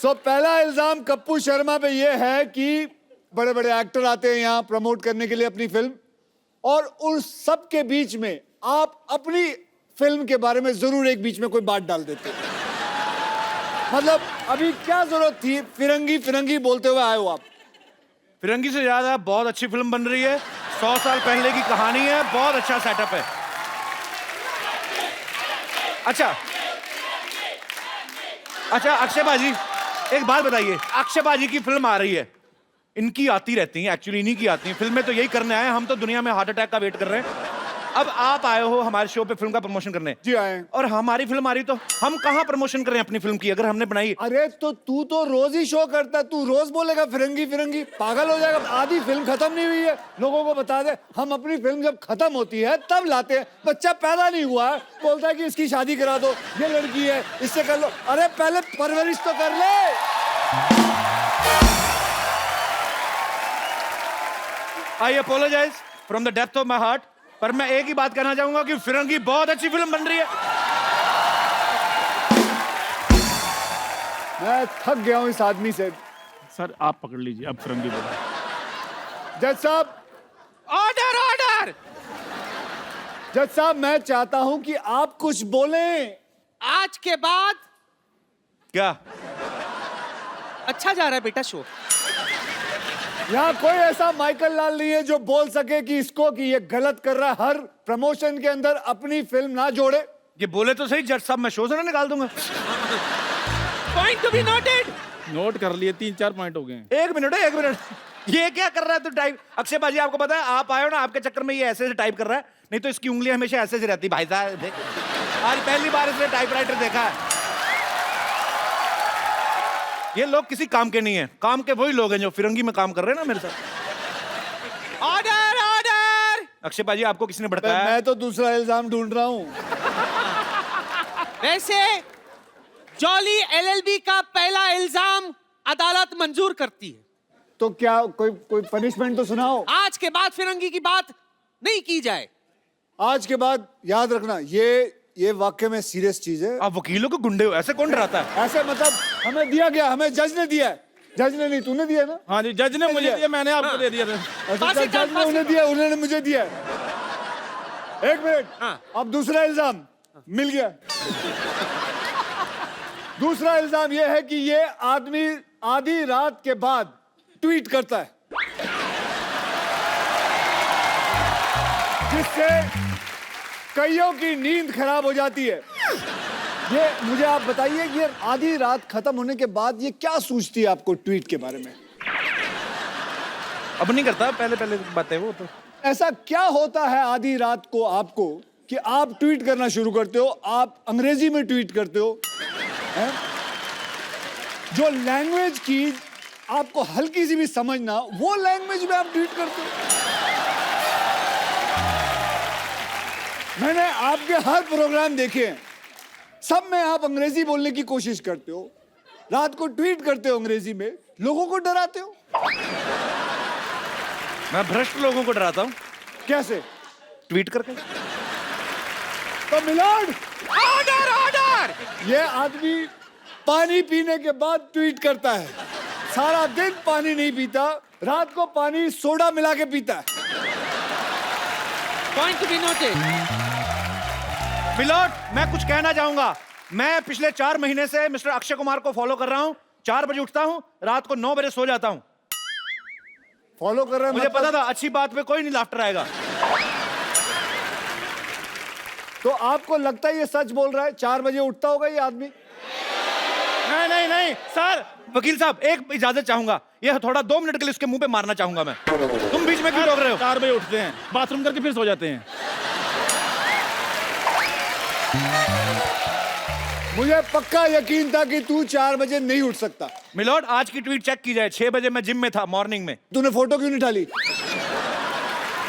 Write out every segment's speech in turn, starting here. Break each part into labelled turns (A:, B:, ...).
A: पहला इल्जाम कप्पू शर्मा पे ये है कि बड़े बड़े एक्टर आते हैं यहाँ प्रमोट करने के लिए अपनी फिल्म, और उन सब के बीच में आप अपनी फिल्म के बारे में जरूर एक बीच में कोई बात डाल देते हैं। मतलब अभी क्या जरूरत थी फिरंगी फिरंगी बोलते हुए आए हो आप?
B: फिरंगी से ज्यादा बहुत अच्छी फिल्म बन रही है, 100 साल पहले की कहानी है, बहुत अच्छा सेटअप है। अच्छा अक्षय बाजी, एक बात बताइए, अक्षय बाजी की फिल्म आ रही है, इनकी आती रहती है, एक्चुअली इन्हीं की आती है फिल्में, तो यही करने आए, हम तो दुनिया में हार्ट अटैक का वेट कर रहे हैं। अब आप आए हो हमारे शो पे फिल्म का प्रमोशन करने।
A: जी आए।
B: और हमारी फिल्म आ रही, तो हम कहाँ प्रमोशन करें अपनी फिल्म की, अगर हमने बनाई?
A: अरे तो तू तो रोज ही शो करता है, तू रोज बोलेगा फिरंगी फिरंगी, पागल हो जाएगा। आधी फिल्म खत्म नहीं हुई है, लोगों को बता दे। हम अपनी फिल्म जब खत्म होती है तब लाते हैं, बच्चा पैदा नहीं हुआ है, बोलता है कि इसकी शादी करा दो, ये लड़की है इससे कर लो। अरे पहले परवरिश तो कर ले।
B: I apologize from the depth of my heart, पर मैं एक ही बात कहना चाहूंगा कि फिरंगी बहुत अच्छी फिल्म बन रही है।
A: मैं थक गया हूं इस आदमी से।
C: सर आप पकड़ लीजिए, अब फिरंगी बोलो।
A: जज साहब,
B: ऑर्डर ऑर्डर।
A: जज साहब मैं चाहता हूं कि आप कुछ बोलें।
D: आज के बाद
B: क्या
D: अच्छा जा रहा है बेटा शो।
A: यहाँ कोई ऐसा माइकल लाल नहीं है जो बोल सके कि इसको कि ये गलत कर रहा है, हर प्रमोशन के अंदर अपनी फिल्म ना जोड़े।
B: ये बोले तो सही जज साहब, मैं शो से ना निकाल दूंगा।
D: Point to be noted.
C: Note कर लिए, 3-4 पॉइंट हो गए।
B: एक मिनट, ये क्या कर रहा है तू टाइप? अक्षय बाजी आपको पता है, आप आए हो ना, आपके चक्कर में ये ऐसे टाइप कर रहा है, नहीं तो इसकी उंगली हमेशा ऐसे से रहती। भाई साहब देख, आज पहली बार इसने टाइपराइटर देखा है। ये लोग किसी काम के नहीं है, काम के वही लोग हैं जो फिरंगी में काम कर रहे हैं ना मेरे साथ।
D: Order order.
B: अक्षय बाजी आपको किसने भड़काया?
A: मैं तो दूसरा इल्जाम ढूंढ रहा हूँ।
D: वैसे जॉली एलएलबी का पहला इल्जाम अदालत मंजूर करती है,
A: तो क्या कोई पनिशमेंट तो सुनाओ।
D: आज के बाद फिरंगी की बात नहीं की जाए।
A: आज के बाद याद रखना, ये वाकई में सीरियस चीज है।
B: आप वकीलों को गुंडे हो, ऐसे कौन डराता है?
A: ऐसे मतलब हमें दिया गया, हमें जज ने दिया है। जज ने नहीं, तूने दिया ना?
C: हाँ जी, जज ने मुझे दिया, मैंने आपको दे दिया था।
A: अच्छा, जज ने उन्हें दिया, उन्होंने मुझे दिया। एक मिनट, अब दूसरा इल्जाम मिल गया। दूसरा इल्जाम यह है कि ये आदमी आधी रात के बाद ट्वीट करता है, जिससे कईयों की नींद खराब हो जाती है। ये मुझे आप बताइए, ये आधी रात खत्म होने के बाद ये क्या सूझती है आपको ट्वीट के बारे में?
B: अब नहीं करता, पहले बातें वो तो।
A: ऐसा क्या होता है आधी रात को आपको कि आप ट्वीट करना शुरू करते हो? आप अंग्रेजी में ट्वीट करते हो, है? जो लैंग्वेज की आपको हल्की सी भी समझ ना, वो लैंग्वेज में आप ट्वीट करते हो। मैंने आपके हर प्रोग्राम देखे हैं, सब में आप अंग्रेजी बोलने की कोशिश करते हो, रात को ट्वीट करते हो अंग्रेजी में, लोगों को डराते हो।
B: मैं भ्रष्ट लोगों को डराता हूँ।
A: कैसे?
B: ट्वीट करके।
A: तो मिलॉर्ड,
D: ऑर्डर ऑर्डर।
A: ये आदमी पानी पीने के बाद ट्वीट करता है, सारा दिन पानी नहीं पीता, रात को पानी सोडा मिला के पीता है।
D: Point to be noted.
B: मिलोट, मैं कुछ कहना चाहूंगा। मैं पिछले 4 महीने से मिस्टर अक्षय कुमार को फॉलो कर रहा हूं। 4 बजे उठता हूं, रात को 9 बजे सो जाता हूं।
A: फॉलो कर रहे हैं?
B: मुझे पता था अच्छी बात पे कोई नहीं लाफ्टर आएगा।
A: तो आपको लगता है ये सच बोल रहा है? 4 बजे उठता होगा ये आदमी?
B: नहीं सर, वकील साहब एक इजाजत चाहूंगा, ये थोड़ा 2 मिनट के लिए उसके मुंह पे मारना चाहूंगा मैं। तुम बीच में क्यों रोक रहे हो?
C: 4 बजे उठते हैं, बाथरूम करके फिर सो जाते हैं।
A: मुझे पक्का यकीन था कि तू 4 बजे नहीं उठ सकता।
B: मिलोट, आज की ट्वीट चेक की जाए, 6 बजे मैं जिम में था मॉर्निंग में।
A: तूने फोटो क्यों नहीं डाली?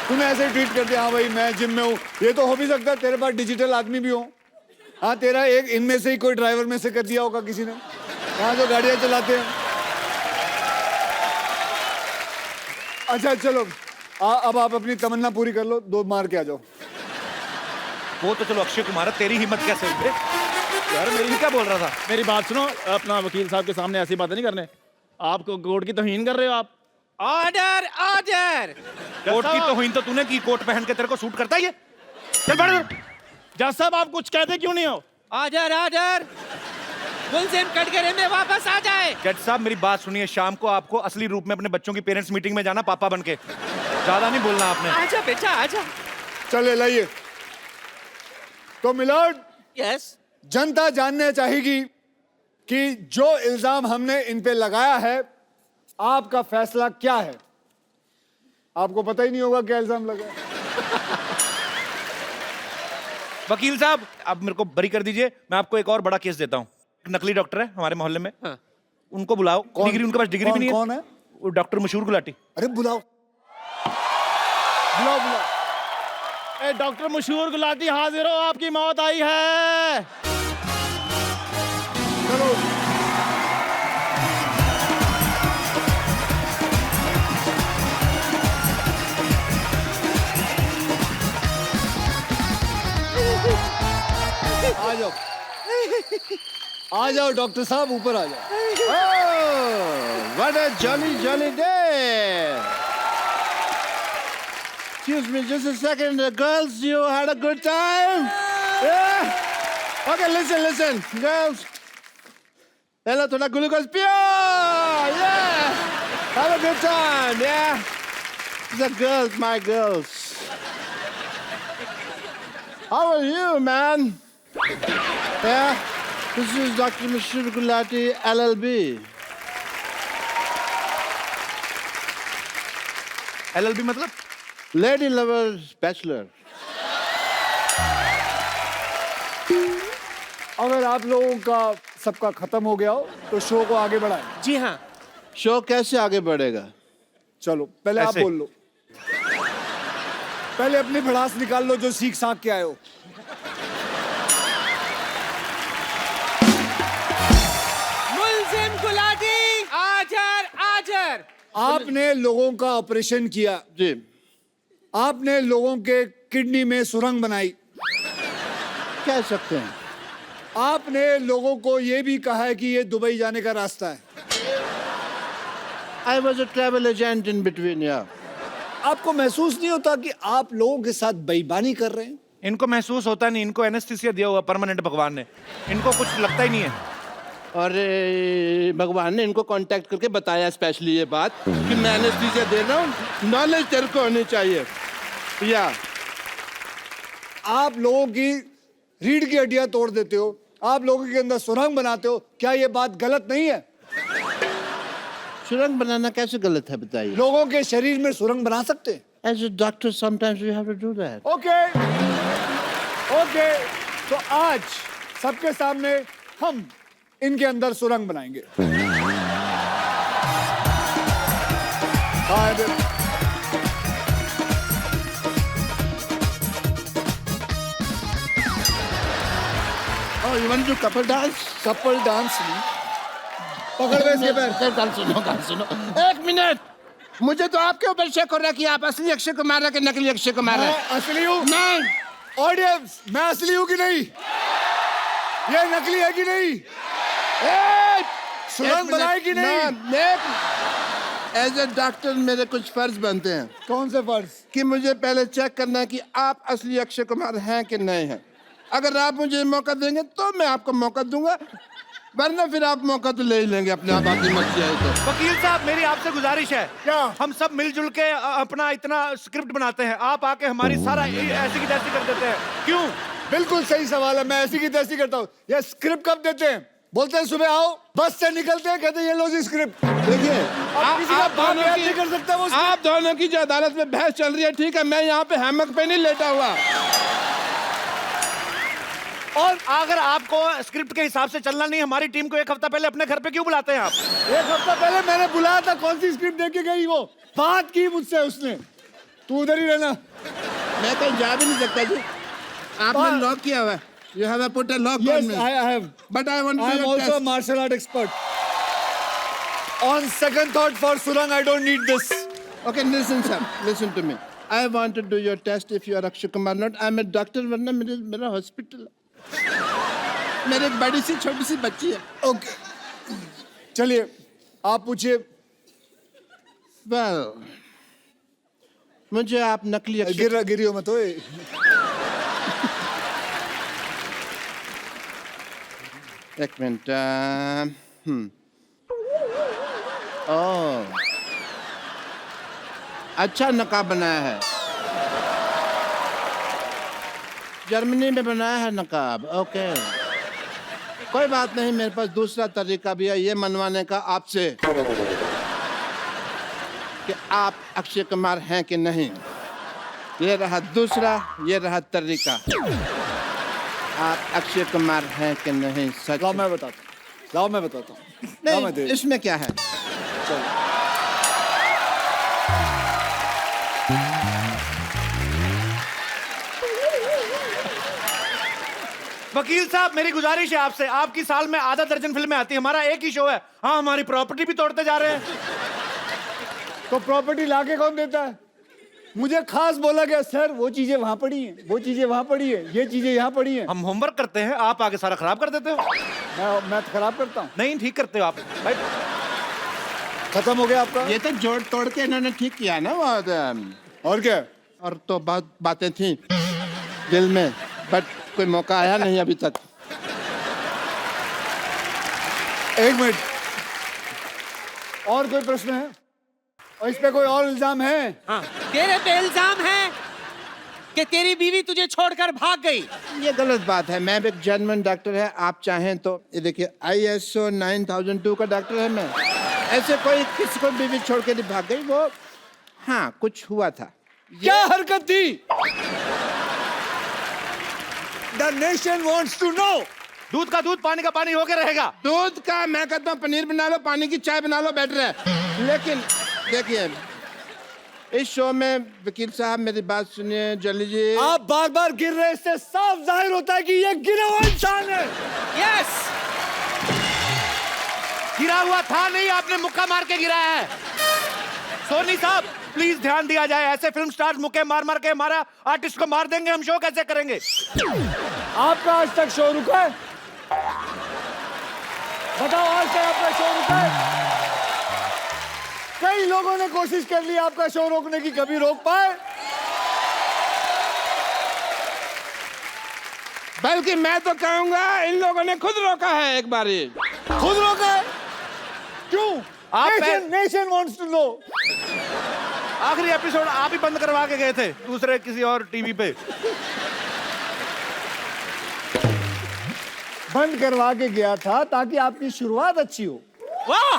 A: तूने ऐसे ही ट्वीट कर दिया, हाँ भाई मैं जिम में हूँ। ये तो हो भी सकता है तेरे पास डिजिटल आदमी भी हो। हाँ, तेरा एक इनमें से ही कोई ड्राइवर में से कर दिया होगा किसी ने, यहाँ जो गाड़ियाँ चलाते हैं। अच्छा चलो, अब आप अपनी तमन्ना पूरी कर लो, 2 मार के आ जाओ।
B: वो तो चलो अक्षय कुमार है, तेरी हिम्मत कैसे हुई?
C: यार मेरी क्या बोल रहा था, मेरी बात सुनो। अपना वकील साहब के सामने ऐसी बातें नहीं करने। आपको कोर्ट की तौहीन कर रहे हो आप।
D: Order order.
B: कोर्ट की तौहीन तो तूने की, कोट पहन के तेरे को सूट करता है ये? चल बैठ।
C: जज साहब आप कुछ कहते क्यों नहीं हो?
D: Order order. मुलजिम कटघरे में वापस आ जाए।
B: जज साहब मेरी बात सुनिए, शाम को आपको असली रूप में अपने बच्चों की पेरेंट्स मीटिंग में जाना, पापा बन के। ज्यादा नहीं बोलना आपने।
D: आजा बेटा आजा।
A: चले लाइए। तो मिलॉर्ड,
D: यस।
A: जनता जानना चाहेगी कि जो इल्जाम हमने इन पे लगाया है, आपका फैसला क्या है? आपको पता ही नहीं होगा क्या इल्जाम लगा है।
B: वकील साहब आप मेरे को बरी कर दीजिए, मैं आपको एक और बड़ा केस देता हूँ। एक नकली डॉक्टर है हमारे मोहल्ले में,
D: हाँ।
B: उनको बुलाओ। डिग्री उनके पास डिग्री भी नहीं है।
A: कौन है?
B: वो डॉक्टर मशहूर गुलाटी।
A: अरे बुलाओ बुलाओ बुलाओ।
C: ए डॉक्टर मशहूर गुलाटी हाजिर हो, आपकी मौत आई है।
A: चलो आ जाओ, आ जाओ डॉक्टर साहब, ऊपर आ जाओ।
E: Oh, what a jolly, jolly day! Excuse me, just a second. Girls, you had a good time? Yeah? Okay, listen, girls. Hello, thoda glucose pure! Yeah! Have a good time, yeah? The girls, my girls. How are you, man? Yeah? This is Dr. Mashur Gulati, LLB.
B: LLB मतलब?
E: Lady Lovers Bachelor.
A: अगर आप लोगों का सबका खत्म हो गया हो तो शो को आगे बढ़ाएं।
D: जी हाँ।
E: शो कैसे आगे बढ़ेगा?
A: चलो पहले आप
B: ऐसे।
A: बोल लो, पहले अपनी भड़ास निकाल लो जो सीख साख के आए हो।
D: मुलजिम गुलाटी आजर आजर।
A: आपने लोगों का ऑपरेशन किया,
E: जी,
A: आपने लोगों के किडनी में सुरंग बनाई,
E: कह सकते हैं।
A: आपने लोगों को यह भी कहा है कि ये दुबई जाने का रास्ता है।
E: I was a travel agent in between, yeah.
A: आपको महसूस नहीं होता कि आप लोगों के साथ बेईमानी कर रहे हैं?
B: इनको महसूस होता नहीं, इनको एनेस्थीसिया दिया हुआ परमानेंट भगवान ने, इनको कुछ लगता ही नहीं है।
E: और भगवान ने इनको कांटेक्ट करके बताया स्पेशली ये बात कि मैं एनेस्थीसिया दे रहा हूँ, नॉलेज तेरे को होनी चाहिए। या
A: आप लोगों की रीढ़ की हड्डियां तोड़ देते हो, आप लोगों के अंदर सुरंग बनाते हो, क्या ये बात गलत नहीं है?
E: सुरंग बनाना कैसे गलत है बताइए?
A: लोगों के शरीर में सुरंग बना सकते हैं।
E: As a doctor, sometimes we have to do that.
A: Okay okay, तो आज सबके सामने हम इनके अंदर सुरंग बनाएंगे। हाँ,
E: Oh, you want to do couple dance?
A: Couple dance नहीं, पकड़ गए इसके पैर।
E: गाल सुनो। एक मिनट, मुझे तो आपके ऊपर शक हो रहा है कि आप असली अक्षय कुमार है कि नकली अक्षय कुमार है।
A: मैं असली हूँ।
E: नहीं,
A: ऑडियंस, मैं असली हूँ कि नहीं? ये नकली है कि नहीं? सुरंग बनाए कि नहीं?
E: एज ए डॉक्टर मेरे कुछ फर्ज बनते हैं
A: कौन से फर्ज?
E: कि मुझे पहले चेक करना है कि आप असली अक्षय कुमार हैं कि नहीं हैं। अगर आप मुझे मौका देंगे तो मैं आपको मौका दूंगा, वरना फिर आप मौका तो ले ही लेंगे अपने आप, आपकी मर्जी है तो।
B: वकील साहब मेरी आपसे गुजारिश है,
A: क्या?
B: हम सब मिलजुल के अपना इतना स्क्रिप्ट बनाते हैं, आप आके हमारी सारा ऐसी की तैसी कर देते हैं, क्यों?
A: बिल्कुल सही सवाल है, मैं ऐसी की तैसी करता हूँ। ये स्क्रिप्ट कब देते हैं? बोलते हैं सुबह आओ, बस से निकलते हैं, कहते हैं ये लो जी स्क्रिप्ट।
E: देखिए,
A: अब किसी का बाप याद नहीं कर सकता वो script।
E: आप दोनों की जो अदालत में बहस चल रही है, ठीक है, मैं यहाँ पे हैमक पे नहीं लेटा हुआ।
B: और अगर आपको स्क्रिप्ट के हिसाब से चलना नहीं, हमारी टीम को एक हफ्ता पहले अपने घर पे क्यों बुलाते हैं आप?
A: एक हफ्ता पहले मैंने बुलाया था, कौन सी स्क्रिप्ट देके गई? वो बात की मुझसे उसने, तू उधर ही रहना।
E: मैं कहीं जा भी नहीं सकता जी, आपने लॉक किया हुआ है। You have put a lock
A: Yes,
E: on me.
A: I have.
E: But I want
A: I am
E: to
A: also a
E: test.
A: martial art expert. On second thought, for Surang, I don't need this.
E: Okay, listen, sir. Listen to me. I want to do your test if you are Akshay Kumar not. I'm a doctor, वरना मेरा hospital. मेरी एक बड़ी सी छोटी सी बच्ची है।
A: Okay, चलिए आप पूछिए।
E: वेल, मुझे आप नकली अक्षय
A: गिरियो मत ओए।
E: एक मिनट। ओह, अच्छा नकाब बनाया है। जर्मनी में बनाया है नकाब। ओके, कोई बात नहीं, मेरे पास दूसरा तरीका भी है ये मनवाने का आपसे कि आप अक्षय कुमार हैं कि नहीं। ये रहा दूसरा, ये रहा तरीका। आप अक्षय कुमार हैं कि नहीं? सच?
A: लाओ मैं बताता हूँ, लाओ मैं बताता हूँ। लाओ मैं
E: नहीं,
A: दे।
E: इसमें क्या है?
B: वकील साहब मेरी गुजारिश है आपसे, आपकी साल में आधा दर्जन फिल्में आती हैं, हमारा एक ही शो है। हाँ, हमारी प्रॉपर्टी भी तोड़ते जा रहे हैं।
A: तो प्रॉपर्टी लाके कौन देता है? मुझे खास बोला गया सर वो चीजें वहां पड़ी हैं, वो चीजें वहां पड़ी है, ये चीजें यहाँ पड़ी हैं।
B: हम होमवर्क करते हैं, आप आगे सारा खराब कर देते हो।
A: मैं तो खराब करता हूँ।
B: नहीं, ठीक करते हो आप भाई।
A: खत्म हो गया आपका?
E: ये तो जोड़ तोड़ के इन्होंने ठीक किया ना।
A: और क्या?
E: और तो बहुत बातें थी दिल में, बट कोई मौका आया नहीं अभी तक।
A: एक मिनट, और कोई प्रश्न है? और इस पे कोई और इल्जाम है?
D: हाँ, तेरे पे इल्जाम है कि तेरी बीवी तुझे छोड़कर भाग गई।
E: ये गलत बात है। मैं भी एक जर्मन डॉक्टर है, आप चाहें तो ये देखिए ISO 9002 का डॉक्टर है मैं। ऐसे कोई किसी को बीवी छोड़ के नहीं भाग गई। वो हाँ, कुछ हुआ था।
A: क्या हरकत थी? The nation wants to know.
B: दूध का दूध, पानी का पानी होके रहेगा।
E: दूध का मैं कहता हूँ पनीर बना लो, पानी की चाय बना लो, बेटर है। लेकिन देखिए, इस शो में वकील साहब मेरी बात सुनिए जल्दी जी।
A: आप बार बार गिर रहे, इससे साफ जाहिर होता है कि ये गिरा हुआ इंसान है।
D: यस,
B: गिरा हुआ था नहीं, आपने मुक्का मार के गिराया है। सोनी साहब प्लीज ध्यान दिया जाए, ऐसे फिल्म स्टार मुक्के मार मार के हमारा आर्टिस्ट को मार देंगे, हम शो कैसे करेंगे?
A: आपका आज तक शो रुका है? बताओ, आज तक आपका शो रुका है? कई लोगों ने कोशिश कर ली आपका शो रोकने की, कभी रोक पाए?
E: बल्कि मैं तो कहूंगा इन लोगों ने खुद रोका है एक बारी।
A: खुद रोका है? क्यों?
B: आप
A: नेशन वांट्स टू नो।
B: आखिरी एपिसोड आप ही बंद करवा के गए थे दूसरे किसी और टीवी पे।
A: बंद करवा के गया था ताकि आपकी शुरुआत अच्छी हो।
D: वाह,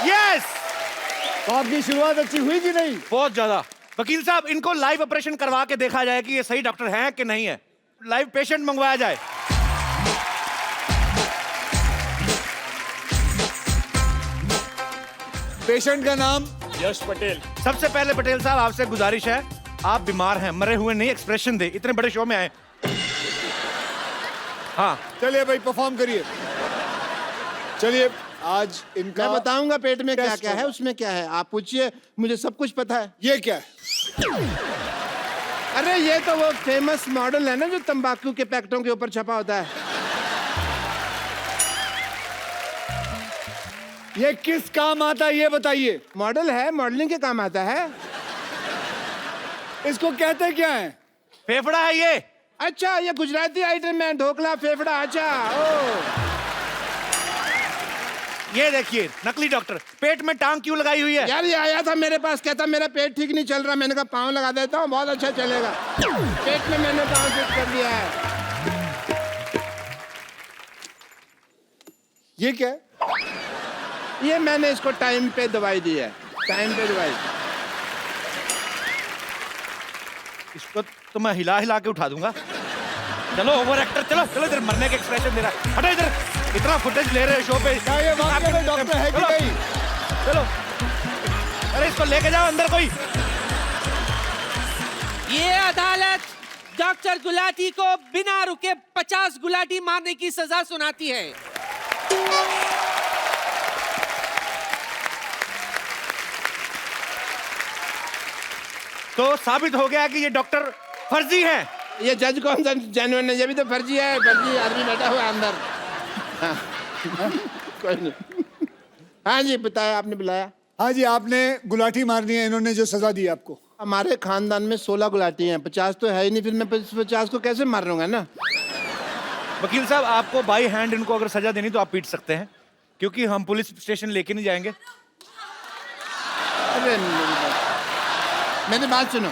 B: यस,
A: तो आपकी शुरुआत अच्छी हुई कि नहीं?
B: बहुत ज्यादा। वकील साहब इनको लाइव ऑपरेशन करवा के देखा जाए कि ये सही डॉक्टर हैं कि नहीं है। लाइव पेशेंट मंगवाया जाए।
A: पेशेंट का नाम?
C: यश पटेल।
B: सबसे पहले पटेल साहब आपसे गुजारिश है, आप बीमार हैं, मरे हुए नहीं, एक्सप्रेशन दे, इतने बड़े शो में आए। हाँ
A: चलिए भाई परफॉर्म करिए। चलिए आज इनका
E: मैं बताऊंगा पेट में क्या
A: टेस्ट
E: क्या है,
A: होगा।
E: उसमें क्या है। आप पूछिए, मुझे सब कुछ पता है।
A: ये क्या है?
E: अरे ये तो वो फेमस मॉडल है ना जो तंबाकू के पैकेटों के ऊपर छपा होता है।
A: ये किस काम आता है ये बताइए।
E: मॉडल है, मॉडलिंग के काम आता है।
A: इसको कहते क्या है?
B: फेफड़ा है ये।
E: अच्छा, ये गुजराती आइटम है, ढोकला फेफड़ा। अच्छा, ओ
B: ये देखिए नकली डॉक्टर पेट में टांग क्यों लगाई हुई है?
E: यार, ये आया था मेरे पास, कहता मेरा पेट ठीक नहीं चल रहा। मैंने कहा पाँव लगा देता हूँ, बहुत अच्छा चलेगा। पेट में मैंने पाँव फिट कर दिया है।
A: ये क्या है?
E: ये मैंने इसको टाइम पे दवाई दी है, टाइम पे दवाई।
B: इसको तो मैं हिला हिला के उठा दूंगा। चलो ओवर एक्टर, चलो चलो इधर, मरने के एक्सप्रेशन दे रहा है। हटो इधर, इतना फुटेज ले रहे हो शो पे।
A: क्या ये वाकई में डॉक्टर है कि
B: चलो,
A: नहीं?
B: चलो, अरे इसको लेके जाओ अंदर कोई।
D: ये अदालत डॉक्टर गुलाटी को बिना रुके 50 गुलाटी मारने की सजा सुनाती है।
B: तो साबित हो गया कि ये डॉक्टर फर्जी हैं।
E: ये जज कौन सा जेन्युइन है? ये भी तो फर्जी है, फर्जी आदमी बैठा हुआ है अंदर। हाँ, कोई नहीं। हाँ जी, बताया, आपने बुलाया।
A: हाँ जी, आपने गुलाटी मारनी है, इन्होंने जो सजा दी आपको।
E: हमारे खानदान में 16 गुलाटी हैं, 50 तो है ही नहीं, फिर मैं 50 को कैसे मार लूंगा ना।
B: वकील साहब, आपको बाई हैंड इनको अगर सजा देनी तो आप पीट सकते हैं, क्योंकि हम पुलिस स्टेशन लेके नहीं जाएंगे।
E: अरे मेरी बात सुनो।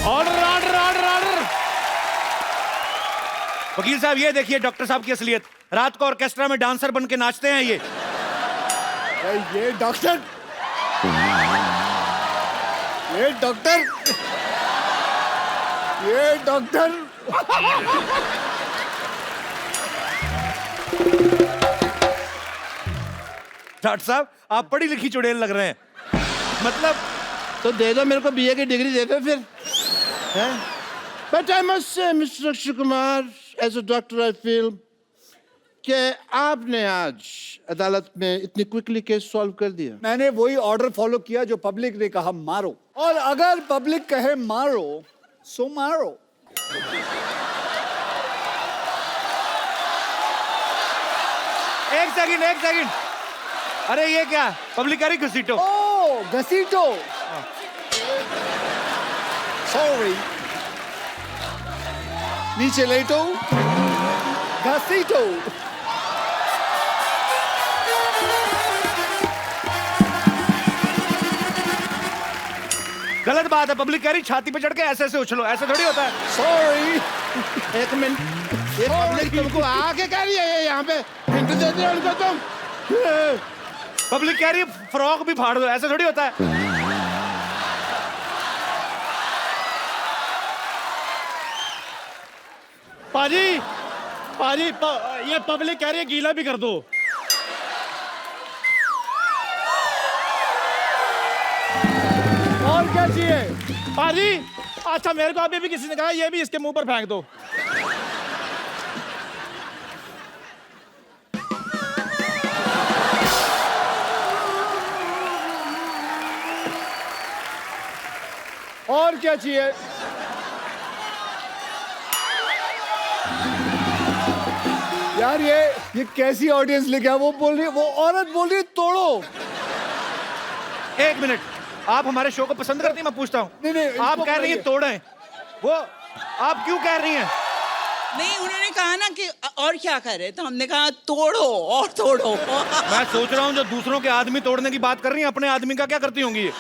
C: Order order order order.
B: वकील साहब, ये देखिए डॉक्टर साहब की असलियत। रात को ऑर्केस्ट्रा में डांसर बन के नाचते हैं ये।
A: ये डॉक्टर, ये डॉक्टर, ये डॉक्टर।
B: डॉक्टर साहब, आप पढ़ी लिखी चुड़ैल लग रहे हैं। मतलब
E: तो दे दो मेरे को बीए की डिग्री, दे दो फिर। But I must say mister Akshay Kumar, as a doctor I feel कि आपने आज अदालत में इतनी क्विकली केस सॉल्व कर दिया।
A: मैंने वही ऑर्डर फॉलो किया जो पब्लिक ने कहा मारो, और अगर पब्लिक कहे मारो सो मारो।
B: एक सेकंड, एक सेकंड। अरे ये क्या, पब्लिक कह रही घसीटो।
A: ओ घसीटो, सॉरी, नीचे लेटो, घसीटो।
B: गलत बात है, पब्लिक कह रही छाती पे चढ़ के ऐसे ऐसे उछलो, ऐसे थोड़ी होता है।
A: सॉरी,
E: एक मिनट, ये पब्लिक तुमको आके कह रही है ये यहाँ पे हिंट दे दिया उनको तुम?
B: पब्लिक कह रही है फ्रॉक भी फाड़ दो, ऐसे थोड़ी होता है।
C: पाजी पाजी ये पब्लिक कह रही है गीला भी कर दो।
A: और क्या चाहिए?
C: पाजी अच्छा, मेरे को अभी भी किसी ने कहा ये भी इसके मुंह पर फेंक दो।
A: और क्या चाहिए? यार ये कैसी ऑडियंस लेके आ? वो बोल रही है, वो औरत बोल रही है तोड़ो।
B: एक मिनट, आप हमारे शो को पसंद करती हैं? मैं पूछता हूँ।
A: नहीं, नहीं,
B: आप
A: इसको
B: कह रही हैं
A: बताइए।
B: तोड़ें, वो आप क्यों कह रही हैं?
F: नहीं, उन्होंने कहा ना कि और क्या करे, तो हमने कहा तोड़ो और तोड़ो।
B: मैं सोच रहा हूँ जो दूसरों के आदमी तोड़ने की बात कर रही हैं, अपने आदमी का क्या करती होंगी ये?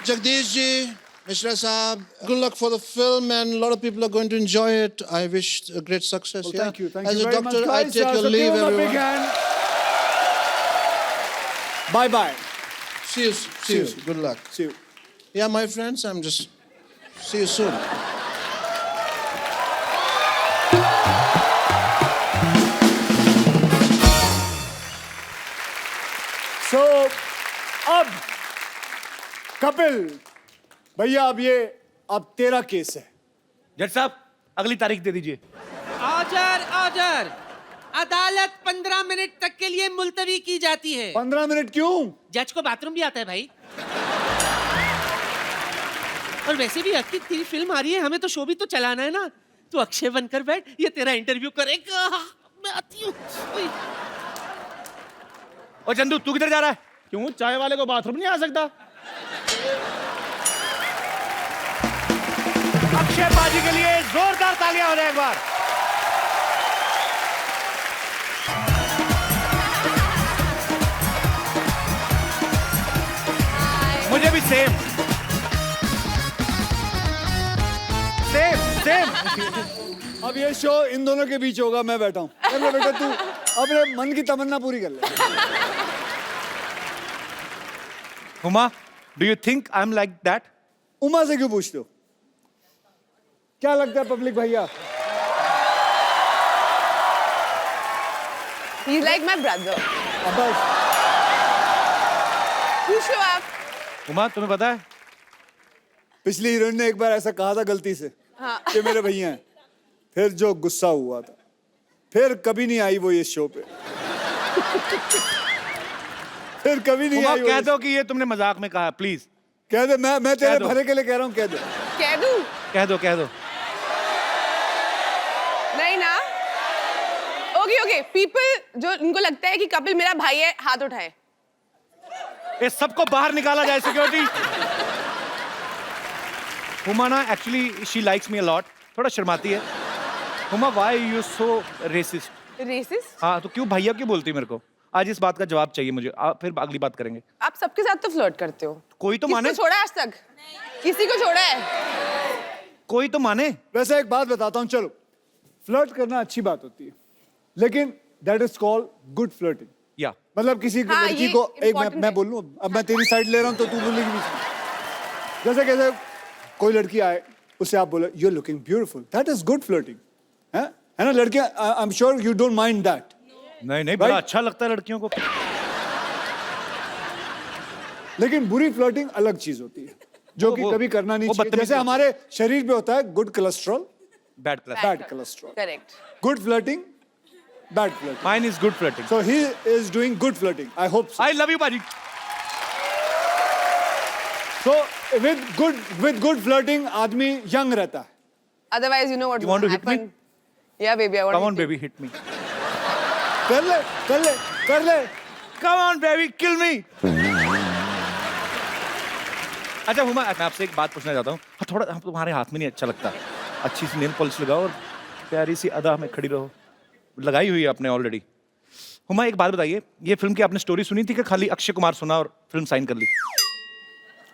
E: Jagdish ji, Mishra Saab, good luck for the film, and a lot of people are going to enjoy it. I wish a great success.
A: Well,
E: Yeah?
A: thank you
E: As
A: very
E: a doctor,
A: much,
E: I
A: guys.
E: take your
A: So
E: leave,
A: give him a big
E: everyone.
A: hand. Bye bye.
E: See you. Good luck.
A: See you.
E: Yeah, my friends, I'm just see you soon.
A: So अब कपिल भैया, अब तेरा case है।
B: जज साहब, अगली तारीख दे दीजिए।
D: Order order. अदालत 15 मिनट तक के लिए मुलतवी की जाती है।
A: 15 मिनट क्यों?
D: जज को बाथरूम भी आता है भाई। और वैसे भी अक्की, तेरी फिल्म आ रही है, हमें तो शो भी तो चलाना है ना। तू अक्षय बनकर बैठ, ये तेरा इंटरव्यू करेगा। मैं आती हूँ। ओए।
B: ओ चंदू, तू किधर जा रहा है?
C: क्यों, चाय वाले को बाथरूम नहीं आ सकता?
B: अक्षय बाजी के लिए जोरदार तालियां हो जाए एक बार। मुझे भी सेम।
A: अब ये शो इन दोनों के बीच होगा, मैं बैठा हूँ। चलो बेटा, तू अपने मन की तमन्ना पूरी कर ले।
B: Uma, do you think I am like that?
A: Uma से क्यों पूछते हो? क्या लगता है पब्लिक भैया?
G: He's like my brother.
A: बस
G: You show up.
B: उमा, तुम्हें पता है
A: पिछली हीरोइन ने एक बार ऐसा कहा था गलती से कि मेरे भैया हैं, फिर जो गुस्सा हुआ था, फिर कभी नहीं आई वो ये शो पे। फिर कभी नहीं
B: हुमा,
A: आई वो
B: कह
A: इस-
B: दो कि ये तुमने मजाक में कहा, प्लीज
A: कह दे, मैं तेरे
B: दो।
A: भले के लिए कह रहा हूँ, कह दे।
G: कह दूं?
B: कह दो, कह दो।
G: नहीं ना। ओके ओके, पीपल जो इनको लगता है कि कपिल मेरा भाई है, हाथ उठाए।
B: ये सबको बाहर निकाला जाए, सिक्योरिटी। हुमा ना actually she likes me a lot, थोड़ा शर्माती है। Huma, why you so racist?
G: Racist?
B: हाँ, तो क्यों भैया क्यों बोलती है मेरे को? आज इस बात का जवाब चाहिए मुझे, फिर अगली बात करेंगे।
G: आप सबके साथ तो फ्लर्ट करते हो।
B: कोई तो
G: किसको
B: माने,
G: छोड़ा आज तक? किसी को छोड़ा है?
B: कोई तो माने।
A: वैसे एक बात बताता हूँ, चलो, फ्लर्ट करना अच्छी बात होती है, लेकिन that is called good flirting.
B: या
A: मतलब किसी
G: हाँ,
A: लड़की
G: ये
A: को एक
G: important
A: मैं
G: है।
A: बोल लूं, अब मैं तेरी साइड ले रहा हूं तो तू बोलेगी बीच में। जैसे कैसे कोई लड़की आए, उसे आप बोले you are looking beautiful, that is good flirting, है ना? लड़कियां, I am sure you don't mind that.
B: नहीं नहीं, बड़ा
A: Right?
B: अच्छा लगता है लड़कियों को।
A: लेकिन बुरी फ्लर्टिंग अलग चीज होती है, जो कि
B: वो-
A: कभी करना नहीं
B: वो
A: चाहिए।
B: बदतमीजी
A: जैसे हमारे शरीर पे होता है good cholesterol,
B: bad class.
A: Bad cholesterol,
G: correct.
A: Good flirting, bad flirting.
B: Mine is good flirting.
A: So he is doing good flirting. I hope so.
B: I love you बाजी।
A: So with good flirting आदमी young रहता है।
G: Otherwise, you know what
B: You want to hit me?
G: Yeah, baby, I want
B: come
G: to
B: on
G: hit you.
B: Baby, hit me.
A: कर ले, कर ले, कर ले।
B: कम ऑन बेबी, किल मी। अच्छा हुमा, मैं आपसे एक बात पूछना चाहता हूँ। हाँ, थोड़ा तुम्हारे हाथ में नहीं अच्छा लगता। अच्छी सी नेल पॉलिश लगाओ और प्यारी सी अदा में खड़ी रहो। लगाई हुई है आपने ऑलरेडी। हुमा, एक बात बताइए, ये फिल्म की आपने स्टोरी सुनी थी कि खाली अक्षय कुमार सुना और फिल्म साइन कर ली?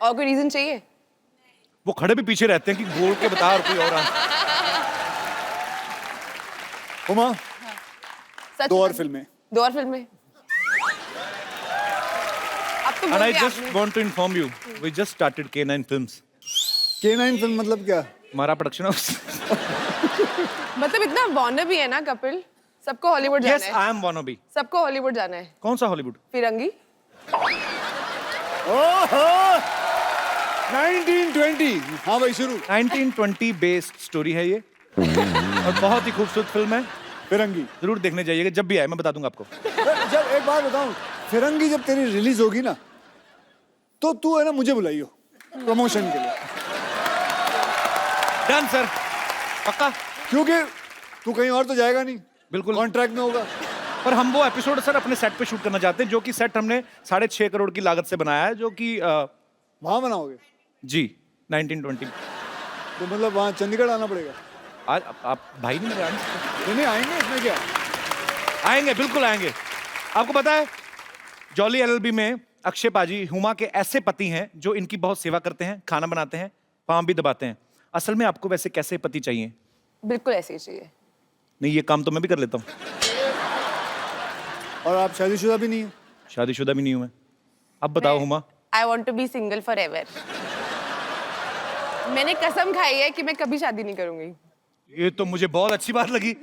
G: और कोई रीजन चाहिए?
B: वो खड़े भी पीछे रहते हैं कि बोल के बता और कोई और आंसर।
A: हुमा,
G: सच
A: दो और
G: में?
A: फिल्में।
G: 2 और फिल्में? अब तो
B: And
G: बोल
B: I
G: दिया
B: just
G: आपने।
B: want to inform you, we just started K9 Films.
A: K9 film मतलब क्या?
B: हमारा प्रोडक्शन हाउस।
G: मतलब इतना वॉनर भी है ना कपिल, सबको हॉलीवुड
B: Yes,
G: जाना है।
B: I am wannabe.
G: सबको हॉलीवुड जाना है।
B: कौन सा हॉलीवुड?
G: फिरंगी?
A: ओहो, 1920। हाँ भाई, शुरू।
B: 1920 बेस्ड स्टोरी है ये और बहुत ही खूबसूरत फिल्म है।
A: फिरंगी।
B: जरूर देखने जाइएगा, जब भी आए मैं बता दूंगा आपको।
A: जब एक बात बताऊं, फिरंगी जब तेरी रिलीज होगी ना, तो तू है ना मुझे बुलाइयो प्रमोशन के लिए,
B: डन सर, पक्का।
A: क्योंकि तू कहीं और तो जाएगा नहीं,
B: बिल्कुल।
A: कॉन्ट्रैक्ट में होगा।
B: पर हम वो एपिसोड सर अपने सेट पे शूट करना चाहते हैं, जो कि सेट हमने 6.5 करोड़ की लागत से बनाया है, जो कि
A: वहां बनाओगे
B: जी 1920।
A: तो मतलब वहां चंडीगढ़ आना पड़ेगा।
B: आज आप भाई नहीं मेरे आने
A: नहीं आएंगे, इसमें क्या?
B: आएंगे, बिल्कुल आएंगे। आपको पता है जॉली एलएलबी में अक्षय पाजी हुमा के ऐसे पति हैं जो इनकी बहुत सेवा करते हैं, खाना बनाते हैं, पाँव भी दबाते हैं। असल में आपको वैसे कैसे पति चाहिए?
G: बिल्कुल ऐसे ही चाहिए।
B: नहीं, ये काम तो मैं भी कर लेता हूँ।
A: और आप शादीशुदा भी नहीं है?
B: शादीशुदा भी नहीं हूँ मैं। अब बताओ Huma.
G: I want to be single forever. मैंने कसम खाई है कि मैं कभी शादी नहीं करूंगी।
B: ये तो मुझे बहुत अच्छी बात लगी।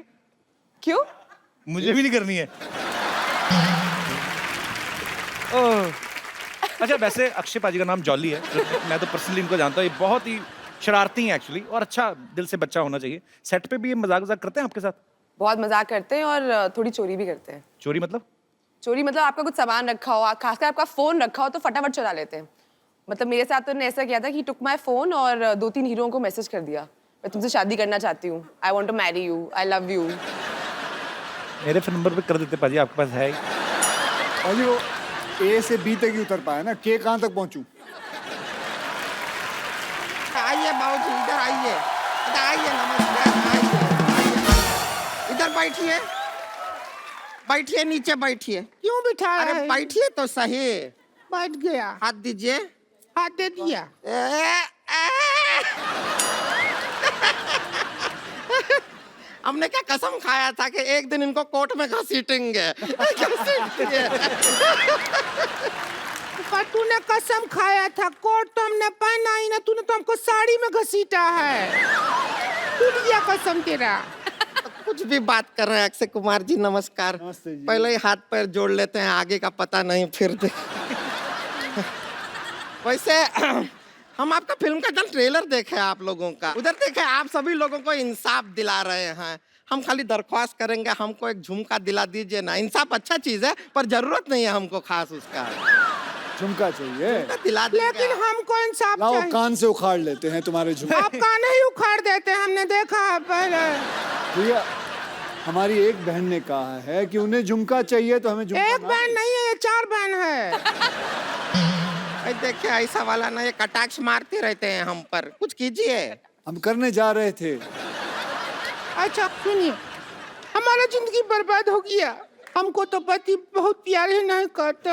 G: क्यों?
B: मुझे भी नहीं करनी है। ओह। अच्छा, वैसे अक्षय पाजी का नाम जॉली है, मैं तो पर्सनली इनको जानता हूँ। ये बहुत ही शरारती हैं एक्चुअली, और अच्छा दिल से बच्चा होना चाहिए। सेट पे भी ये मजाक वजाक करते हैं आपके साथ?
G: बहुत मजाक करते हैं और थोड़ी चोरी भी करते हैं।
B: चोरी मतलब?
G: चोरी मतलब आपका कुछ सामान रखा हो, खासकर आपका फोन रखा हो तो फटाफट चुरा लेते हैं। मतलब मेरे साथ तो उन्होंने ऐसा किया था कि टुक माई फोन और 2-3 हीरोओं को मैसेज कर दिया, मैं तुमसे शादी करना चाहती हूँ, I want to marry you, I love you.
B: मेरे फोन नंबर पे कर देते पाजी, आपके पास है?
A: भाई वो ए से बी तक ही उतर पाया ना, के कहाँ तक पहुंचूं?
H: आइए बाबूजी, इधर आइए, इधर आइए, नमस्कार, आइए, इधर बैठिए, बैठिए, नीचे बैठिए।
I: क्यों बिठाया
H: अरे
I: है?
H: बैठिए तो सही।
I: बैठ गया,
H: हाथ दीजिए।
I: हाथ दे दिया।
H: हमने क्या कसम खाया था कि एक दिन इनको कोर्ट में घसीटेंगे। घसीटेंगे।
I: पर तूने कसम खाया था, कोट तो हमने पहना ही ना, तूने तो हमको साड़ी में घसीटा है। टूट गया कसम तेरा।
H: कुछ भी बात कर रहे हैं अक्षय कुमार जी, नमस्कार।
A: नमस्ते जी।
H: पहले ही हाथ पैर जोड़ लेते हैं, आगे का पता नहीं फिर। वैसे हम आपका फिल्म का जब ट्रेलर देखे आप लोगों का, उधर देखे आप सभी लोगों को इंसाफ दिला रहे हैं। हम खाली दरख्वास्त करेंगे, हमको एक झुमका दिला दीजिए ना। इंसाफ अच्छा चीज है, पर जरूरत नहीं है हमको खास उसका।
A: झुमका चाहिए?
H: दिला देंगे।
I: लेकिन हमको इंसाफ
A: लाओ
I: चाहिए।
A: कान से उखाड़ लेते हैं तुम्हारे झुमके।
I: आप कान ही उखाड़ देते हैं, हमने देखा है पहले।
A: भैया हमारी एक बहन ने कहा है कि उन्हें झुमका चाहिए, तो हमें झुमका
I: एक
A: ना-
I: बहन नहीं है, ये 4 बहन है।
H: देखिए ऐसा वाला ना, ये कटाक्ष मारते रहते हैं हम पर, कुछ कीजिए।
A: हम करने जा रहे थे।
I: अच्छा सुनिए, हमारा जिंदगी बर्बाद हो गया। हमको तो पति बहुत प्यार ही नहीं करते,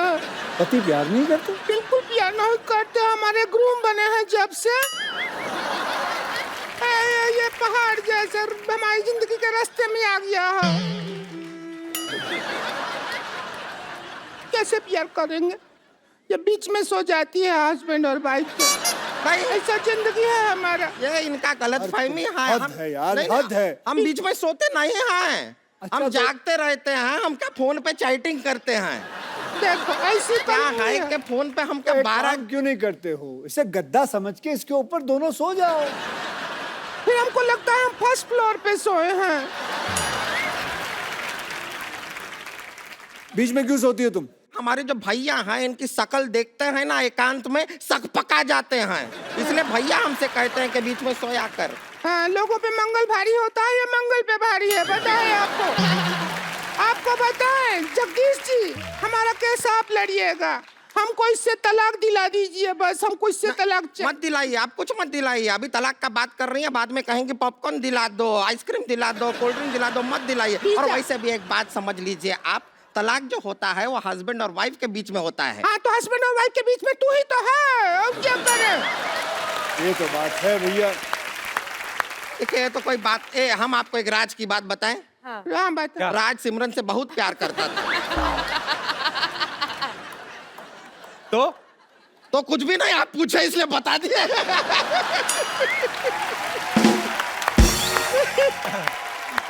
A: पति प्यार नहीं करते?
I: बिल्कुल प्यार नहीं करते। हमारे ग्रूम बने हैं जब से, ये पहाड़ जैसे हमारी जिंदगी के रास्ते में आ गया है। कैसे प्यार करेंगे जब बीच में सो जाती है हस्बैंड और वाइफ के।
H: भाई
I: ऐसा जिंदगी है हमारा।
H: ये इनका गलत फहमी है।
A: हद है यार,
H: नहीं,
A: हद है।
H: हम बीच में सोते नहीं हैं।
A: अच्छा,
H: हम
A: तो-
H: जागते रहते हैं। हम क्या फोन पे चैटिंग करते हैं?
I: देखो ऐसी
H: क्या
I: कहानी
H: है
I: है।
H: कि फोन पे हम क्या
A: एक
H: 12
A: काम क्यों नहीं करते हो? इसे गद्दा समझ के इसके ऊपर दोनों सो जाओ।
I: फिर हमको लगता है हम फर्स्ट फ्लोर पे सोए हैं।
A: बीच में क्यों सोती हो तुम?
H: हमारे जो भैया हैं, इनकी शक्ल देखते हैं ना, एकांत में सक पका जाते हैं। इसलिए भैया हमसे कहते हैं कि बीच में सोया कर।
I: हाँ, लोगों पे मंगल भारी होता है, ये मंगल पे भारी है। बताए आपको, आपको बताएं जगदीश जी, हमारा केस आप लड़िएगा। हमको इससे तलाक दिला दीजिए बस। हमको इससे तलाक
H: मत दिलाइए, आप कुछ मत दिलाइए। अभी तलाक का बात कर रही हैं, बाद में कहेंगे पॉपकॉर्न दिला दो, आइसक्रीम दिला दो, कोल्ड ड्रिंक दिला दो। मत दिलाइए।
I: ठीक
H: और
I: है।
H: वैसे भी एक बात समझ लीजिए आप, तलाक जो होता है वो हस्बैंड और वाइफ के बीच में होता है।
I: हाँ, तो हस्बैंड और वाइफ के बीच में तू ही तो है, अब क्या करें।
A: ये तो बात है भैया।
H: देखिए तो कोई बात हम आपको एक राज की बात बताएं।
I: हाँ बता।
H: राज सिमरन से बहुत प्यार करता था। तो कुछ भी नहीं, आप पूछे इसलिए बता दिए।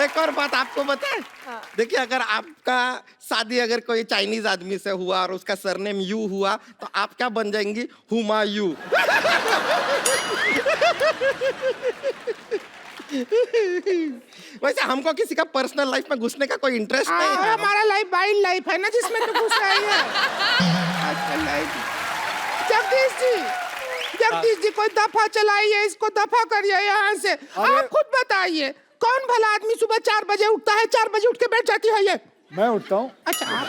H: एक और बात आपको बताएं। देखिए अगर आपका शादी अगर कोई चाइनीज आदमी से हुआ और उसका सरनेम यू हुआ, तो आप क्या बन जाएंगी? हुमायूं। वैसे हमको किसी का पर्सनल लाइफ में घुसने का कोई इंटरेस्ट नहीं
I: और
H: है।
I: हमारा लाइफ वाइल्ड लाइफ है ना, जिसमें तो घुस रही है। जगदीश जी कोई दफा चलाइए, इसको दफा करिए यहाँ से। आप खुद बताइए, कौन भला आदमी सुबह 4 बजे उठता है, 4 बजे उठ के बैठ जाती है ये?
A: मैं उठता हूँ।
I: अच्छा, आप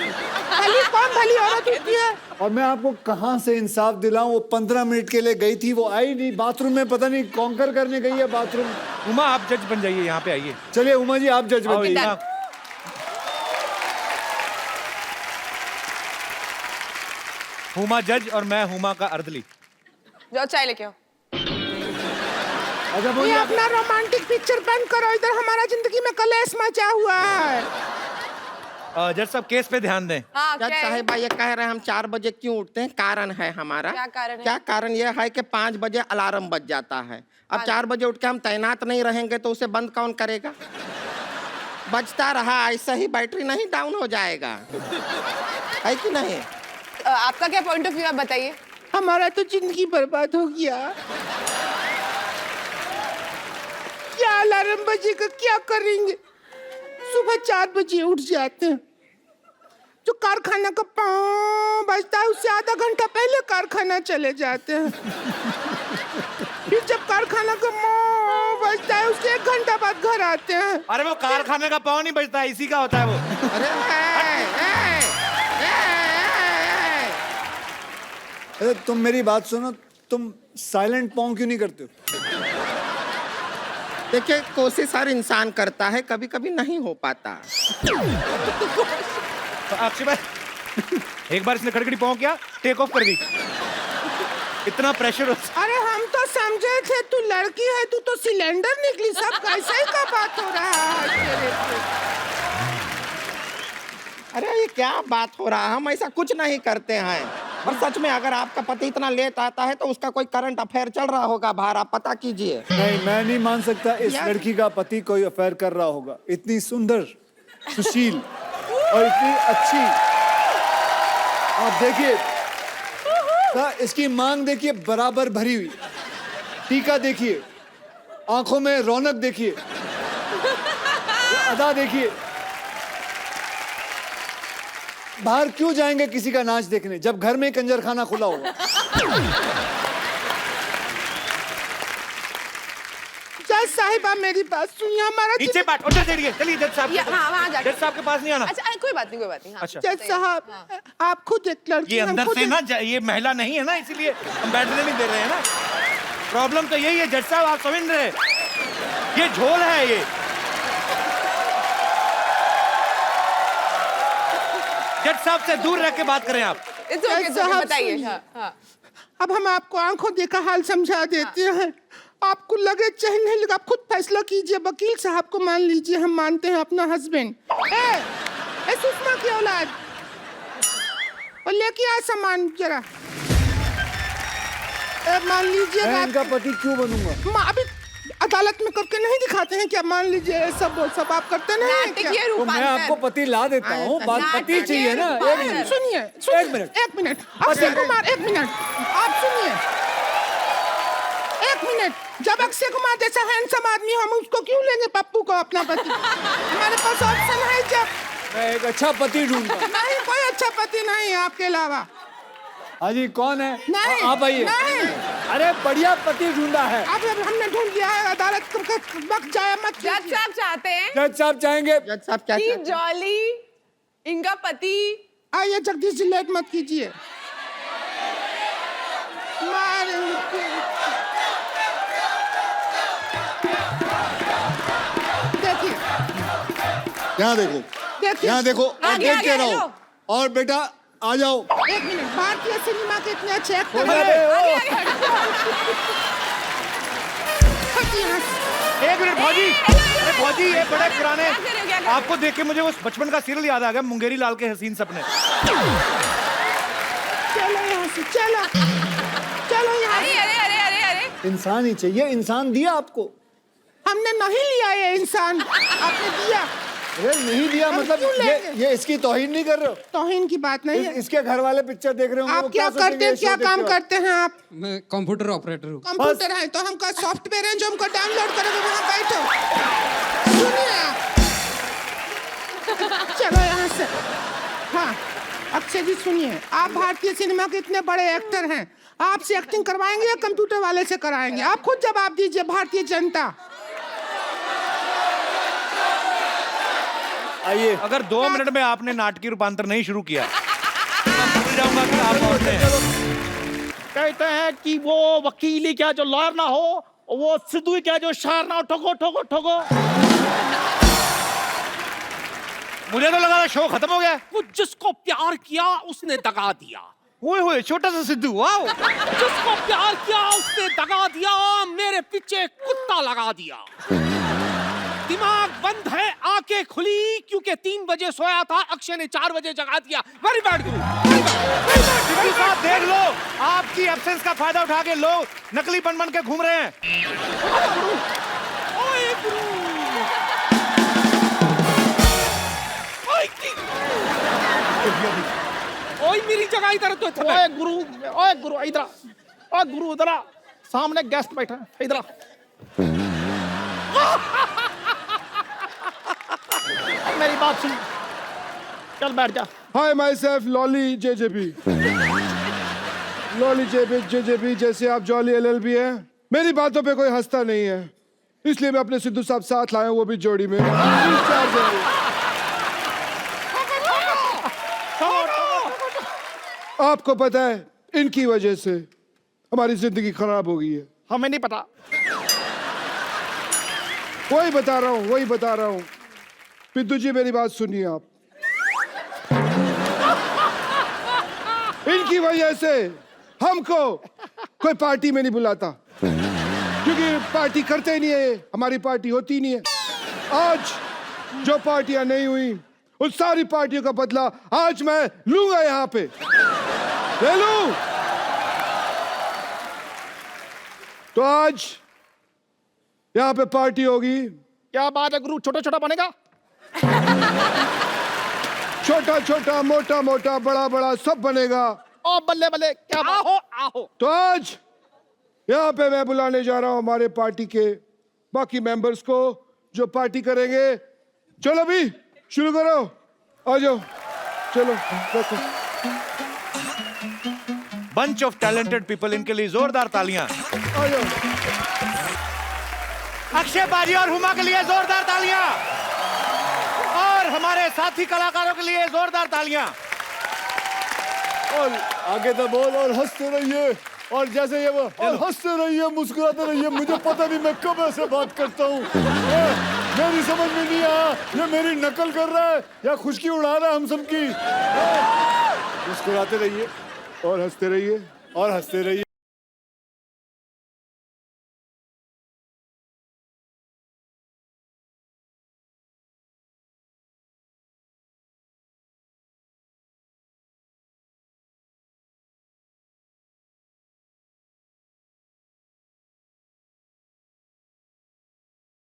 I: कौन भली औरत उठती है?
A: और मैं आपको कहाँ से इंसाफ दिलाऊं? वो 15 मिनट के लिए गई थी, वो आई नहीं। बाथरूम में पता नहीं कॉन्कर करने गई है बाथरूम।
B: उमा आप जज बन जाइए, यहाँ पे आइए।
A: चलिए उमा जी आप जज
B: आओ,
A: बनिए।
B: उमा। हुमा जज और मैं हुमा का अर्दली।
G: जाओ चाय लेके आओ।
A: अच्छा
I: ये
A: बोलिए।
I: अपना रोमांटिक पिक्चर बंद करो, इधर हमारा जिंदगी में कलेश मचा हुआ है।
B: जज साहब केस पे ध्यान दें।
G: हाँ
H: जज
G: क्या है?
H: साहिबा ये कह रहे हैं हम 4 बजे क्यों उठते हैं? कारण है हमारा।
G: क्या कारण है?
H: क्या कारण ये है कि 5 बजे अलार्म बज जाता है। अब 4 बजे उठ के हम तैनात नहीं रहेंगे तो उसे बंद कौन करेगा? बजता रहा ऐसा ही बैटरी नहीं डाउन हो जाएगा, है कि नहीं?
G: आपका क्या पॉइंट ऑफ व्यू, आप बताइए।
I: हमारा तो जिंदगी बर्बाद हो गया। क्या अलार्म बजेगा, क्या करेंगे? सुबह 4 बजे उठ जाते हैं, जो कारखाना का पाँव बजता है उससे आधा घंटा पहले कारखाना चले जाते हैं। फिर जब कारखाना का पाँव बजता है उसके 1 घंटा बाद घर आते हैं।
B: अरे वो कारखाने का पाँव नहीं बजता है, इसी का होता है वो।
H: अरे
A: अरे तुम मेरी बात सुनो, तुम साइलेंट पॉन्ग क्यों नहीं करते हो?
H: देखिए कोशिश हर इंसान करता है, कभी कभी नहीं हो पाता।
B: अक्षय भाई एक बार इसने खड़खड़ी पाँव किया, टेक ऑफ कर दी। इतना प्रेशर होता।
I: अरे हम तो समझे थे तू लड़की है, तू तो सिलेंडर निकली। सब कैसे का बात हो रहा है तेरे पे?
H: अरे ये क्या बात हो रहा है? हम ऐसा कुछ नहीं करते हैं। और सच में अगर आपका पति इतना लेट आता है तो उसका कोई करंट अफेयर चल रहा होगा बाहर, आप पता कीजिए।
A: नहीं, मैं नहीं मान सकता इस
H: यार-
A: लड़की का पति कोई अफेयर कर रहा होगा। इतनी सुंदर, सुशील और इतनी अच्छी। आप देखिए, इसकी मांग देखिए बराबर भरी हुई। टीका देखिए, आंखों में रौनक देखिए, ये अदा देखिए। बाहर क्यों जाएंगे किसी का नाच देखने जब घर में कंजर खाना खुला होगा?
I: जज साहिबा मेरी बात सुनिए, हमारा
B: नीचे बैठ, उधर चलिए, चलिए जज साहब
G: हाँ वहाँ जाके
B: जज साहब के पास नहीं आना।
G: अच्छा कोई बात नहीं, कोई बात नहीं। हाँ।
B: अच्छा।
I: जज साहब आप खुद एक लड़की
B: ये
I: हम
B: अंदर
I: खुद
B: से ना ये महिला नहीं है ना, इसीलिए हम बैठने नहीं दे रहे हैं ना। प्रॉब्लम तो यही है जज साहब, आप समझ रहे हैं? ये झोल है ये। जज साहब से दूर रह के बात करें आप।
G: It's okay, it's okay,
I: साहब
G: बताइए।
I: सुनिए।
G: हाँ, हाँ।
I: अब हम आपको आंखों देखा हाल समझा देते हैं, आपको लगे चाहे नहीं लगे, आप खुद फैसला कीजिए। वकील साहब को मान लीजिए, हम मानते हैं अपना हस्बैंड। ए सुषमा की औलाद, और लेके आ सामान जरा। मान लीजिए
A: मैं इनका पति क्यों बनूंगा?
I: अभी अदालत में करके नहीं दिखाते हैं क्या? मान लीजिए ये सब आप करते नहीं हैं क्या?
G: नाटकीय
A: तो मैं आपको
G: रूपांतर।
A: पति ला देता हूँ, बात पति चाहिए ना। एक मिनट,
I: सुनिए
A: एक मिनट।
I: एक मिनट अक्षय कुमार, एक मिनट आप सुनिए, एक मिनट। जब अक्षय कुमार जैसा हैंडसम आदमी हम उसको क्यों लेंगे पप्पू को अपना पति? हमारे पास ऑप्शन है। जब
A: मैं एक अच्छा पति ढूंढता।
I: नहीं, कोई अच्छा पति नहीं है आपके अलावा।
A: हाँ जी, कौन है?
I: नहीं,
A: आप आइए।
I: नहीं।
A: अरे बढ़िया पति ढूंढा है।
I: अब हमने ढूंढ लिया है, अदालत का वक्त जाया मत
G: जज
I: कीजिए।
G: साहब चाहते हैं
A: जज साहब चाहेंगे
H: जज साहब क्या
G: कि
H: चाहते हैं?
G: जॉली इनका पति
I: आइए जगदीश जी, लेट मत कीजिए। देखिए
A: यहाँ देखो,
I: देखिए
A: यहाँ देखो और
G: आगे,
A: देख के
G: आगे,
A: रहो।
G: हेलो।
A: और बेटा आ जाओ।
I: एक मिनट, भारतीय सिनेमा के इतने अच्छे एक्टर
A: अरे,
I: हैं।
G: आगे आगे हटो।
B: एक मिनट भौजी, अरे भौजी ये बड़े पुराने,
G: क्या कर रहे हो, क्या कर रहे हो?
B: आपको देख के मुझे वो बचपन का सीरियल याद आ गया, मुंगेरी लाल के हसीन सपने।
I: चलो यहाँ से, चलो चलो यहाँ
G: अरे
I: से।
G: अरे अरे अरे अरे
A: इंसान ही चाहिए, इंसान दिया आपको।
I: हमने नहीं लिया ये इंसान, आपने दिया।
A: अरे नहीं दिया
I: हम
A: मतलब
I: क्यों लेंगे?
A: ये इसकी तौहीन नहीं कर रहे हो?
I: तौहीन की बात नहीं है।
A: इसके घर वाले पिक्चर देख रहे होंगे, वो
I: आप क्या
A: सोचेंगे
I: करते हैं,
A: ये
I: क्या
A: शो
I: काम
A: देखते हो?
I: करते हैं आप?
J: मैं कंप्यूटर ऑपरेटर हूँ।
I: कंप्यूटर है तो हमका सॉफ्टवेयर है जो हमको डाउनलोड करोगे, वहाँ बैठो। सुनिए आप। चलो यहाँ से। हाँ अक्षय जी सुनिए, आप भारतीय सिनेमा के इतने बड़े एक्टर हैं, आपसे एक्टिंग करवाएंगे या कंप्यूटर वाले से कराएंगे? आप खुद जवाब दीजिए, भारतीय जनता।
A: आइए।
B: अगर 2 मिनट में आपने नाटकीय रूपांतर नहीं शुरू किया तो मैं भूल जाऊंगा कि आप कौन हैं।
C: कहते हैं कि वो वकील ही क्या जो लॉयर ना हो, वो सिद्धू ही क्या जो शायर ना हो। ठोको ठोको ठोको।
B: मुझे तो लगा था शो खत्म हो गया।
D: वो जिसको प्यार किया उसने दगा दिया,
B: ओए होए छोटा सा सिद्धू, वाओ।
D: जिसको प्यार किया उसने दगा दिया, मेरे पीछे कुत्ता लगा दिया। दिमाग बंद है, आंखें खुली क्योंकि 3 बजे सोया था, अक्षय ने 4 बजे जगा दिया। वेरी बैड गुरु,
B: सिद्धू साहब देख लो, आपकी एब्सेंस का फायदा उठा के लोग नकली बन के घूम रहे हैं।
D: ओए गुरु, ओए मेरी जगह इधर तो
C: ओए गुरु, ओए गुरु इधर आ। ओए गुरु इधर आ। सामने गेस्ट बैठा है, इधर आ। मेरी बात सुन, चल बैठ जा।
E: Hi myself Lolly JJB. Lolly JJB जैसे आप जॉली एलएलबी है। मेरी बातों पे कोई हंसता नहीं है, इसलिए मैं अपने सिद्धू साहब साथ लाया हूं, वो भी जोड़ी में। आपको पता है इनकी वजह से हमारी जिंदगी खराब हो गई है।
C: हमें नहीं पता।
E: वही बता रहा हूँ, वही बता रहा हूँ। पिद्दू जी मेरी बात सुनिए आप। इनकी वजह से हमको कोई पार्टी में नहीं बुलाता, क्योंकि पार्टी करते ही नहीं है, हमारी पार्टी होती नहीं है। आज जो पार्टियां नहीं हुई उन सारी पार्टियों का बदला आज मैं लूंगा, यहाँ पे ले लूं। तो आज यहाँ पे पार्टी होगी।
C: क्या बात है गुरु, छोटा छोटा बनेगा?
E: छोटा छोटा, मोटा मोटा, बड़ा बड़ा सब बनेगा।
C: ओ बल्ले बल्ले, क्या बात।
D: आओ आओ।
E: तो आज यहाँ पे मैं बुलाने जा रहा हूँ हमारे पार्टी के बाकी मेंबर्स को जो पार्टी करेंगे। चलो अभी शुरू करो, आ जाओ, चलो देखो।
B: बंच ऑफ टैलेंटेड पीपल, इनके लिए जोरदार तालियां।
E: आ जाओ।
B: अक्षय बाजी और हुमा के लिए जोरदार तालियां, और हमारे साथी कलाकारों के लिए जोरदार तालियां।
A: और आगे तो बोल, और हंसते रहिए, और जैसे ये वो, और हंसते रहिए, मुस्कुराते रहिए। मुझे पता नहीं मैं कब ऐसे बात करता हूँ, मेरी समझ में नहीं आया ये मेरी नकल कर रहा है या खुशकी उड़ा रहा है हम सबकी। मुस्कुराते रहिए और हंसते रहिए और हंसते रहिए।